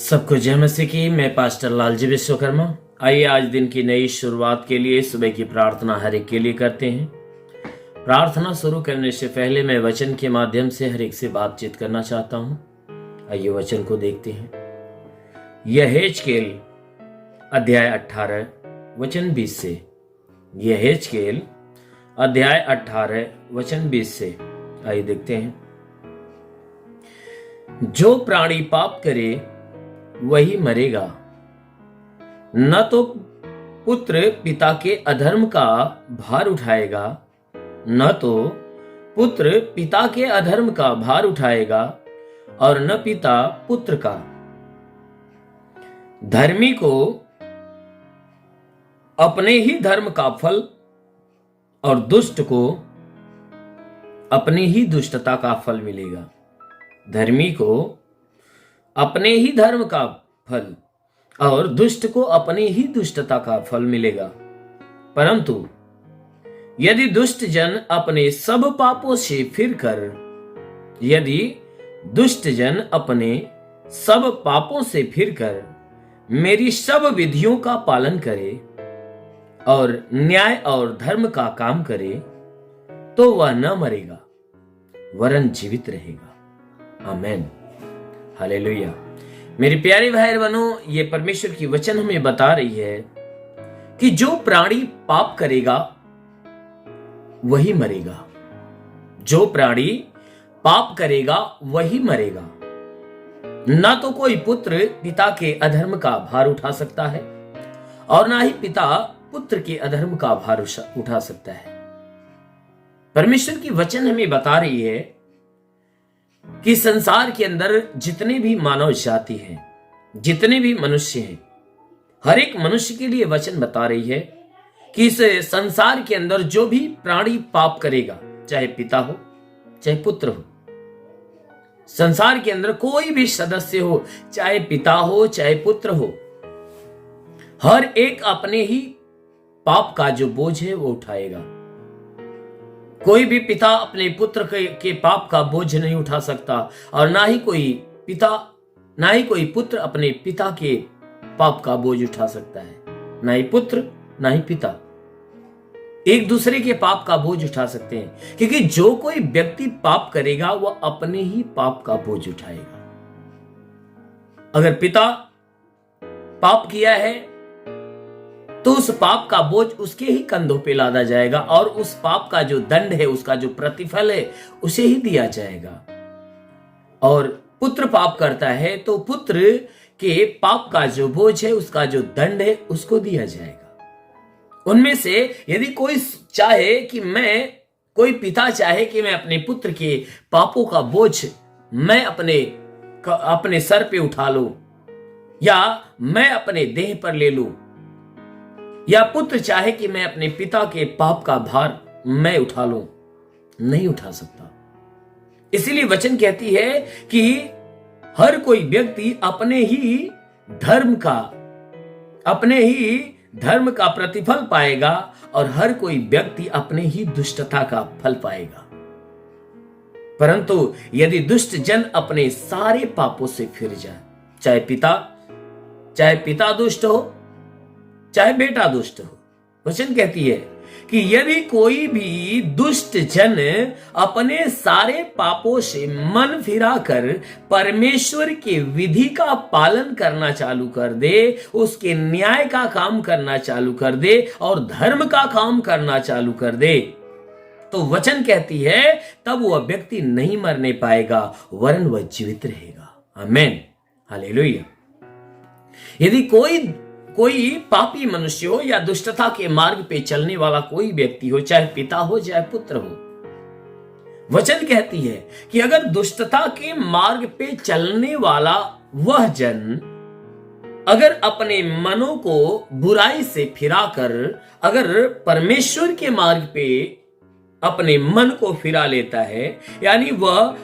सबको जय मसीह की। मैं पास्टर लालजी विश्वकर्मा। आइए आज दिन की नई शुरुआत के लिए सुबह की प्रार्थना हर एक के लिए करते हैं। प्रार्थना शुरू करने से पहले मैं वचन के माध्यम से हर एक से बातचीत करना चाहता हूं। आइए वचन को देखते हैं। यहेजकेल अध्याय 18 वचन 20 से। यहेजकेल अध्याय 18 वचन 20 से। आइए देखते हैं। जो प्राणी पाप करे वही मरेगा, न तो पुत्र पिता के अधर्म का भार उठाएगा, न तो पुत्र पिता के अधर्म का भार उठाएगा और न पिता पुत्र का। धर्मी को अपने ही धर्म का फल और दुष्ट को अपनी ही दुष्टता का फल मिलेगा। धर्मी को अपने ही धर्म का फल और दुष्ट को अपनी ही दुष्टता का फल मिलेगा। परंतु यदि दुष्ट जन अपने सब पापों से फिरकर मेरी सब विधियों का पालन करे और न्याय और धर्म का काम करे, तो वह न मरेगा वरन जीवित रहेगा। आमेन, हालेलुया। मेरे प्यारे भाई बहनों, ये परमेश्वर की वचन हमें बता रही है कि जो प्राणी पाप करेगा वही मरेगा। जो प्राणी पाप करेगा वही मरेगा। ना तो कोई पुत्र पिता के अधर्म का भार उठा सकता है और ना ही पिता पुत्र के अधर्म का भार उठा सकता है। परमेश्वर की वचन हमें बता रही है कि संसार के अंदर जितने भी मानव जाति हैं, जितने भी मनुष्य हैं, हर एक मनुष्य के लिए वचन बता रही है कि इस संसार के अंदर जो भी प्राणी पाप करेगा, चाहे पिता हो चाहे पुत्र हो, संसार के अंदर कोई भी सदस्य हो, चाहे पिता हो चाहे पुत्र हो, हर एक अपने ही पाप का जो बोझ है वो उठाएगा। कोई भी पिता अपने पुत्र के पाप का बोझ नहीं उठा सकता और ना ही कोई पुत्र अपने पिता के पाप का बोझ उठा सकता है। ना ही पुत्र ना ही पिता एक दूसरे के पाप का बोझ उठा सकते हैं, क्योंकि जो कोई व्यक्ति पाप करेगा वह अपने ही पाप का बोझ उठाएगा। अगर पिता पाप किया है तो उस पाप का बोझ उसके ही कंधों पे लादा जाएगा और उस पाप का जो दंड है, उसका जो प्रतिफल है, उसे ही दिया जाएगा। और पुत्र पाप करता है तो पुत्र के पाप का जो बोझ है, उसका जो दंड है, उसको दिया जाएगा। उनमें से यदि कोई पिता चाहे कि मैं अपने पुत्र के पापों का बोझ मैं अपने सर पे उठा लूं, या मैं अपने देह पर ले लूं, या पुत्र चाहे कि मैं अपने पिता के पाप का भार मैं उठा लूं, नहीं उठा सकता। इसीलिए वचन कहती है कि हर कोई व्यक्ति अपने ही धर्म का प्रतिफल पाएगा और हर कोई व्यक्ति अपने ही दुष्टता का फल पाएगा। परंतु यदि दुष्ट जन अपने सारे पापों से फिर जाए, चाहे पिता दुष्ट हो चाहे बेटा दुष्ट हो, वचन कहती है कि यदि कोई भी दुष्ट जन अपने सारे पापों से मन फिराकर परमेश्वर के विधि का पालन करना चालू कर दे, उसके न्याय का काम करना चालू कर दे और धर्म का काम करना चालू कर दे, तो वचन कहती है तब वह व्यक्ति नहीं मरने पाएगा वरन वह जीवित रहेगा। आमेन, हालेलुया। यदि कोई पापी मनुष्य हो या दुष्टता के मार्ग पे चलने वाला कोई व्यक्ति हो, चाहे पिता हो चाहे पुत्र हो, वचन कहती है कि अगर दुष्टता के मार्ग पे चलने वाला वह जन अगर अपने मनों को बुराई से फिराकर अगर परमेश्वर के मार्ग पे अपने मन को फिरा लेता है, यानी वह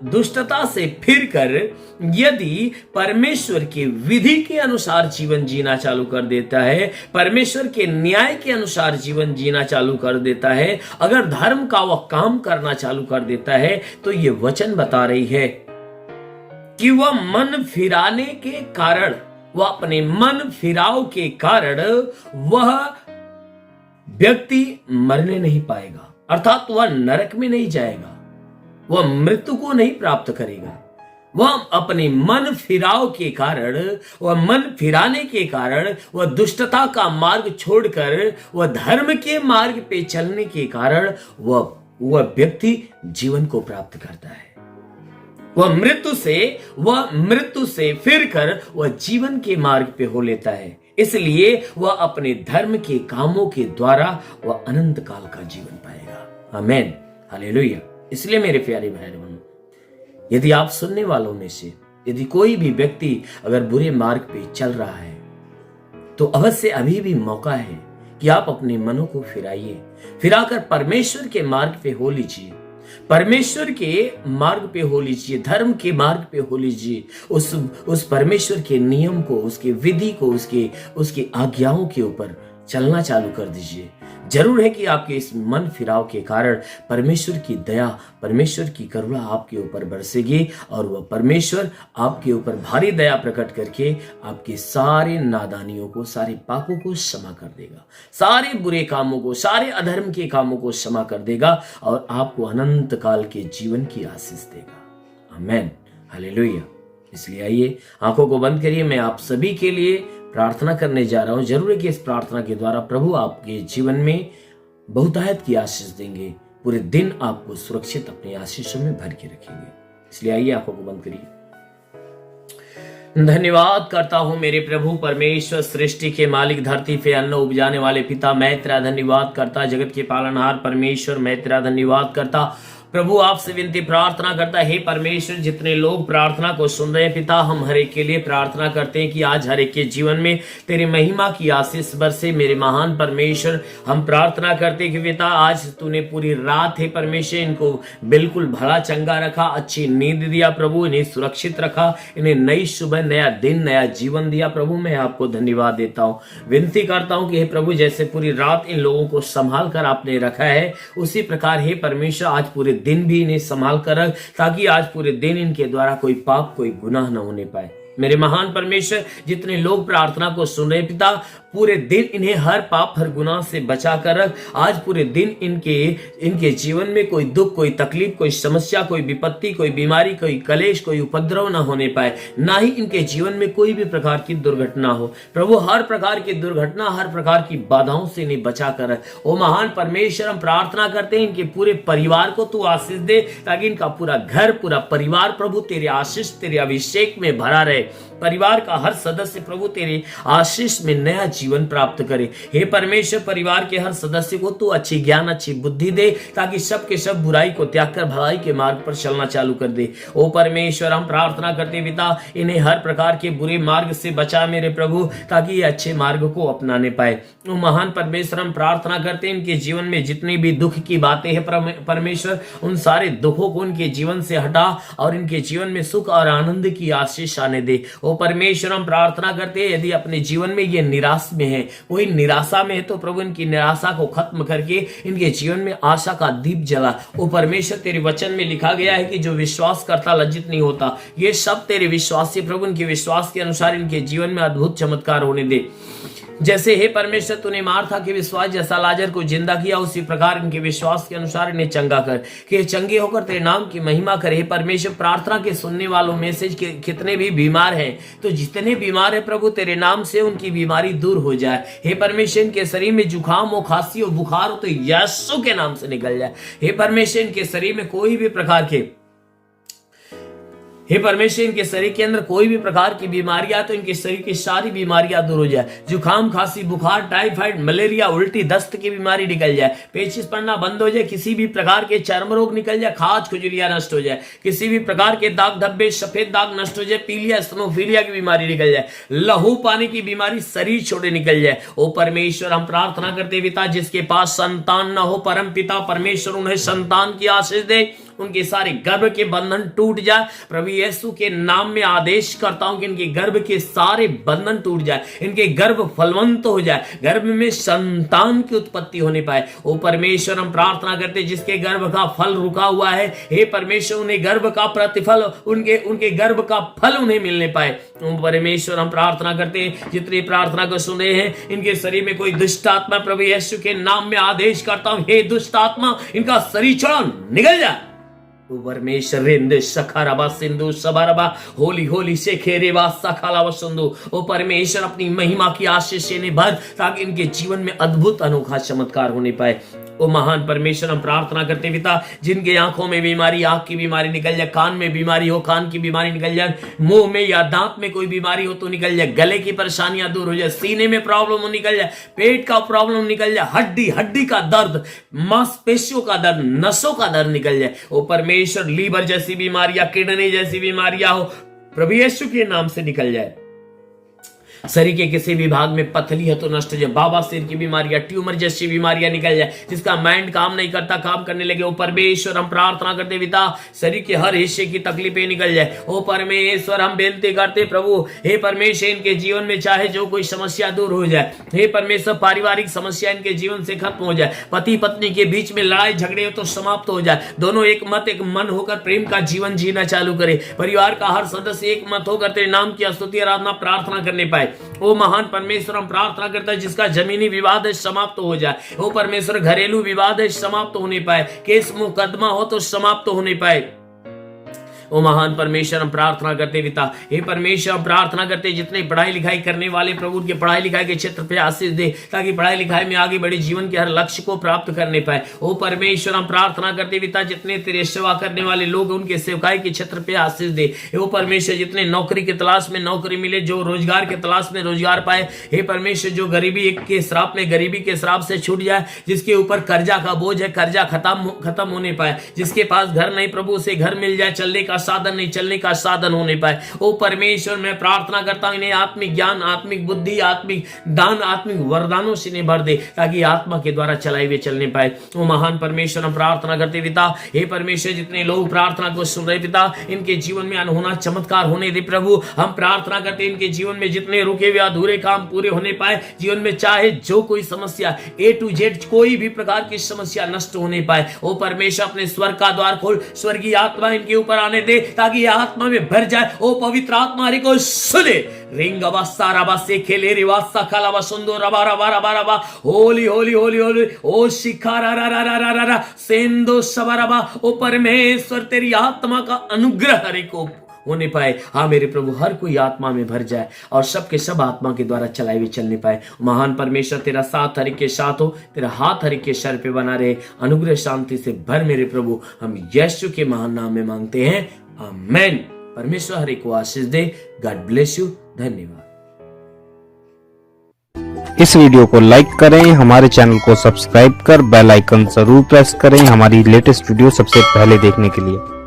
दुष्टता से फिरकर यदि परमेश्वर की विधि के अनुसार जीवन जीना चालू कर देता है, परमेश्वर के न्याय के अनुसार जीवन जीना चालू कर देता है, अगर धर्म का वह काम करना चालू कर देता है, तो यह वचन बता रही है कि वह मन फिराने के कारण, वह अपने मन फिराव के कारण वह व्यक्ति मरने नहीं पाएगा, अर्थात वह नरक में नहीं जाएगा, वह मृत्यु को नहीं प्राप्त करेगा। वह अपने मन फिराव के कारण, वह मन फिराने के कारण, वह दुष्टता का मार्ग छोड़कर वह धर्म के मार्ग पे चलने के कारण वह व्यक्ति जीवन को प्राप्त करता है। वह मृत्यु से फिरकर वह जीवन के मार्ग पे हो लेता है। इसलिए वह अपने धर्म के कामों के द्वारा वह अनंत काल का जीवन पाएगा। आमीन, हालेलुया। इसलिए मेरे प्यारे भाई बहनों, यदि आप सुनने वालों में से यदि कोई भी व्यक्ति अगर बुरे मार्ग पे चल रहा है, तो अवश्य अभी भी मौका है कि आप अपने मनों को फिराकर परमेश्वर के मार्ग पे हो लीजिए, परमेश्वर के मार्ग पे हो लीजिए, धर्म के मार्ग पे हो लीजिए। उस परमेश्वर के नियम को, उसके विधि को, उसकी आज्ञाओं के ऊपर चलना चालू कर दीजिए। जरूर है कि आपके इस मन फिराव के कारण परमेश्वर की दया, परमेश्वर की करुणा आपके ऊपर बरसेगी और वह परमेश्वर आपके ऊपर भारी दया प्रकट करके आपके सारे नादानियों को, सारे पापों को क्षमा कर देगा, सारे बुरे कामों को, सारे अधर्म के कामों को क्षमा कर देगा और आपको अनंत काल के जीवन की आशीष देगा। आमीन, हालेलुया। इसलिए आइए आंखों को बंद करिए, मैं आप सभी के लिए प्रार्थना करने जा रहा हूं। जरूर है कि इस प्रार्थना के द्वारा प्रभु आपके जीवन में बहुतायत की आशीष देंगे, पूरे दिन आपको सुरक्षित अपनी आशीषों में भर के रखेंगे। इसलिए आइए आंखों को बंद करिए। धन्यवाद करता हूं मेरे प्रभु परमेश्वर, सृष्टि के मालिक, धरती पे अन्न उपजाने वाले पिता, मैं तेरा धन्यवाद करता। जगत के पालनहार परमेश्वर, मैं तेरा धन्यवाद करता। प्रभु आपसे विनती प्रार्थना करता है, परमेश्वर जितने लोग प्रार्थना को सुन रहे हैं पिता, हम हर एक के लिए प्रार्थना करते हैं कि आज हर एक के जीवन में तेरी महिमा की आशीष बरसे। मेरे महान परमेश्वर, हम प्रार्थना करते हैं कि पिता आज तूने पूरी रात है परमेश्वर इनको बिल्कुल भला चंगा रखा, अच्छी नींद दिया प्रभु, इन्हें सुरक्षित रखा, इन्हें नई सुबह, नया दिन, नया जीवन दिया। प्रभु मैं आपको धन्यवाद देता हूँ, विनती करता हूँ कि हे प्रभु जैसे पूरी रात इन लोगों को संभाल कर आपने रखा है, उसी प्रकार हे परमेश्वर आज पूरे दिन भी इन्हें संभाल कर रख, ताकि आज पूरे दिन इनके द्वारा कोई पाप, कोई गुनाह न होने पाए। मेरे महान परमेश्वर, जितने लोग प्रार्थना को सुन रहे पिता, पूरे दिन इन्हें हर पाप, हर गुनाह से बचा कर रख। आज पूरे दिन इनके जीवन में कोई दुख, कोई तकलीफ, कोई समस्या, कोई विपत्ति, कोई बीमारी, कोई कलेश, कोई उपद्रव न होने पाए, ना ही इनके जीवन में कोई भी प्रकार की दुर्घटना हो। प्रभु हर प्रकार की दुर्घटना, हर प्रकार की बाधाओं से इन्हें बचा कर रख। ओ महान परमेश्वर, हम प्रार्थना करते हैं इनके पूरे परिवार को तू आशीष दे, ताकि इनका पूरा घर, पूरा परिवार प्रभु तेरे आशीष, तेरे अभिषेक में भरा रहे। परिवार का हर सदस्य प्रभु तेरे आशीष में नया जीवन प्राप्त करे। हे परमेश्वर, परिवार के हर सदस्य को तू अच्छी ज्ञान, अच्छी बुद्धि दे, ताकि सब के सब बुराई को त्याग कर भलाई के मार्ग पर चलना चालू कर दे। ओ परमेश्वर, हम प्रार्थना करते पिता, इन्हें हर प्रकार के बुरे मार्ग से बचा मेरे प्रभु, ताकि ये अच्छे मार्ग को अपनाने पाए। ओ महान परमेश्वर, हम प्रार्थना करते हैं इनके जीवन में जितनी भी दुख की बातें हैं परमेश्वर, उन सारे दुखों को उनके जीवन से हटा और इनके जीवन में सुख और आनंद की आशीष आने दे। ओ परमेश्वर, हम प्रार्थना करते हैं यदि अपने जीवन में ये निराश में है, कोई निराशा में है, तो प्रभु इनकी निराशा को खत्म करके इनके जीवन में आशा का दीप जला। ओ परमेश्वर, तेरे वचन में लिखा गया है कि जो विश्वास करता लज्जित नहीं होता। ये सब तेरे विश्वासी प्रभु, इनके विश्वास के अनुसार इनके जीवन में अद्भुत चमत्कार होने दे। जैसे हे परमेश्वर तूने मार्था के विश्वास जैसा लाजर को जिंदा किया, उसी प्रकार इनके विश्वास के अनुसार इन्हें चंगा कर, कि चंगे होकर तेरे नाम की महिमा करे। हे परमेश्वर, प्रार्थना के सुनने वालों में से कितने भी बीमार हैं, तो जितने बीमार है प्रभु तेरे नाम से उनकी बीमारी दूर हो जाए। हे परमेश्वर, इनके शरीर में जुकाम हो, खांसी हो, बुखार हो, तो यीशु के नाम से निकल जाए। हे परमेश्वर, इनके शरीर में कोई भी प्रकार के हे परमेश्वर, इनके शरीर के अंदर कोई भी प्रकार की बीमारियां, तो इनके शरीर की सारी बीमारियां दूर हो जाए। जुकाम, खांसी, बुखार, टाइफाइड, मलेरिया, उल्टी, दस्त की बीमारी निकल जाए, पेचिश पड़ना बंद हो जाए, किसी भी प्रकार के चर्म रोग निकल जाए, खाज खुजलियां नष्ट हो जाए, किसी भी प्रकार के दाग धब्बे, सफेद दाग नष्ट हो जाए, पीलिया, स्नोफीलिया की बीमारी निकल जाए, लहू पाने की बीमारी शरीर छोड़े निकल जाए। ओ परमेश्वर, हम प्रार्थना करते पिता, जिसके पास संतान न हो, परम पिता परमेश्वर उन्हें संतान की आशीष दे। उनके सारे गर्भ के बंधन टूट जाए। प्रभु यीशु के नाम में आदेश करता हूं कि इनके गर्भ के सारे बंधन टूट जाए, इनके गर्भ फलवंत हो जाए, गर्भ में संतान की उत्पत्ति होने पाए। ओ परमेश्वर, हम प्रार्थना करते जिसके गर्भ का फल रुका हुआ है, हे परमेश्वर उन्हें गर्भ का प्रतिफल, उनके गर्भ का फल उन्हें मिलने पाए। ओ परमेश्वर, हम प्रार्थना करते हैं जितनी प्रार्थना को सुने हैं, इनके शरीर में कोई दुष्ट आत्मा प्रभु यीशु के नाम में आदेश करता हूं, हे दुष्ट आत्मा इनका शरीर छोड़ो, निकल जा। परमेश्वर रेंदे सखाराबा सिंधु सबारबा होली होली से खेरेबा सखालावा सिंधु। ओ परमेश्वर, अपनी महिमा की आशीष से भर ताकि इनके जीवन में अद्भुत अनोखा चमत्कार होने पाए। ओ महान परमेश्वर, हम प्रार्थना करते पिता जिनके आंखों में बीमारी, आंख की बीमारी निकल जाए, कान में बीमारी हो कान की बीमारी निकल जाए, मुंह में या दांत में कोई बीमारी हो तो निकल जाए, गले की परेशानियां दूर हो जाए, सीने में प्रॉब्लम हो निकल जाए, पेट का प्रॉब्लम निकल जाए, हड्डी का दर्द, मांसपेशियों का दर्द, नसों का दर्द निकल जाए। ओ परमेश्वर, लीवर जैसी बीमारियां, किडनी जैसी बीमारियां हो प्रभु यीशु के नाम से निकल जाए। शरीर के किसी भी भाग में पथरी है तो नष्ट हो जाए, बाबा सिर की बीमारियां, ट्यूमर जैसी बीमारियां निकल जाए, जिसका माइंड काम नहीं करता काम करने लगे। ओ परमेश्वर, हम प्रार्थना करते पिता शरीर के हर हिस्से की तकलीफें निकल जाए। ओ परमेश्वर, हम बेनती करते प्रभु, हे परमेश्वर इनके जीवन में चाहे जो कोई समस्या दूर हो जाए। हे परमेश्वर, पारिवारिक समस्या इनके जीवन से खत्म हो जाए, पति पत्नी के बीच में लड़ाई झगड़े हो तो समाप्त हो जाए, दोनों एक मत एक मन होकर प्रेम का जीवन जीना चालू करे, परिवार का हर सदस्य एक मत होकर तेरे नाम की स्तुति आराधना प्रार्थना करने पाए। ओ महान परमेश्वर, हम प्रार्थना करते हैं जिसका जमीनी विवाद है समाप्त हो जाए। ओ परमेश्वर, घरेलू विवाद है समाप्त होने पाए, केस मुकदमा हो तो समाप्त होने पाए। ओ महान परमेश्वर, हम प्रार्थना करते पिता, हे परमेश्वर हम प्रार्थना करते जितने पढ़ाई लिखाई करने वाले प्रभु के पढ़ाई लिखाई के क्षेत्र पे आशीष दे, ताकि पढ़ाई लिखाई में आगे बड़े जीवन के हर लक्ष्य को प्राप्त करने पाए। ओ परमेश्वर, हम प्रार्थना करते पिता जितने तेरे सेवा करने वाले लोग उनके सेवकाई के क्षेत्र पे आशीष दे। ओ परमेश्वर, जितने नौकरी की तलाश में नौकरी मिले, जो रोजगार के तलाश में रोजगार पाए। हे परमेश्वर, जो गरीबी के श्राप में गरीबी के श्राप से छूट जाए, जिसके ऊपर कर्जा का बोझ है कर्जा खत्म होने पाए, जिसके पास घर नहीं प्रभु उसे घर मिल जाए, चलने का साधन नहीं चलने का साधन होने पाए। ओ परमेश्वर, मैं प्रार्थना करता हूं इन्हें आत्मिक ज्ञान, आत्मिक बुद्धि, आत्मिक दान, आत्मिक वरदानों से इन्हें भर दे ताकि आत्मा के द्वारा चलाए हुए चलने पाए। ओ महान परमेश्वर, हम प्रार्थना करते पिता, हे परमेश्वर जितने लोग प्रार्थना को सुन रहे पिता, इनके जीवन में अनहोना चमत्कार होने दे प्रभु। हम प्रार्थना करते इनके जीवन में जितने रुके हुए अधूरे काम पूरे होने पाए, जीवन में चाहे जो कोई समस्या A to Z कोई भी प्रकार की समस्या नष्ट होने पाए। ओ परमेश्वर, अपने स्वर्ग का द्वार खोल, स्वर्गीय आत्मा इनके ऊपर आने दे ताकि यह आत्मा में भर जाए। ओ पवित्र आत्मा हरि को सुने, रिंगवा साराबा से खेले रिवासा खालावा सुंदो रबा रबा रबा रबा होली होली होली होली ओ शिखारा रा रा रा रा रा रा सेंदो सबारबा। ओ परमेश्वर, तेरी आत्मा का अनुग्रह हरि को होने पाए। हाँ मेरे प्रभु, हर कोई आत्मा में भर जाए और सबके सब आत्मा के द्वारा चलाए हुए चलने पाए। महान परमेश्वर, तेरा साथ हर के साथ हो, तेरा हाथ हर के सर पे बना रहे, अनुग्रह शांति से भर मेरे प्रभु। हम यीशु के महान नाम में मांगते हैं, आमेन। परमेश्वर हर एक को आशीष दे। God bless you. धन्यवाद। इस वीडियो को लाइक करें, हमारे चैनल को सब्सक्राइब कर बेल आइकन जरूर प्रेस करें हमारी लेटेस्ट वीडियो सबसे पहले देखने के लिए।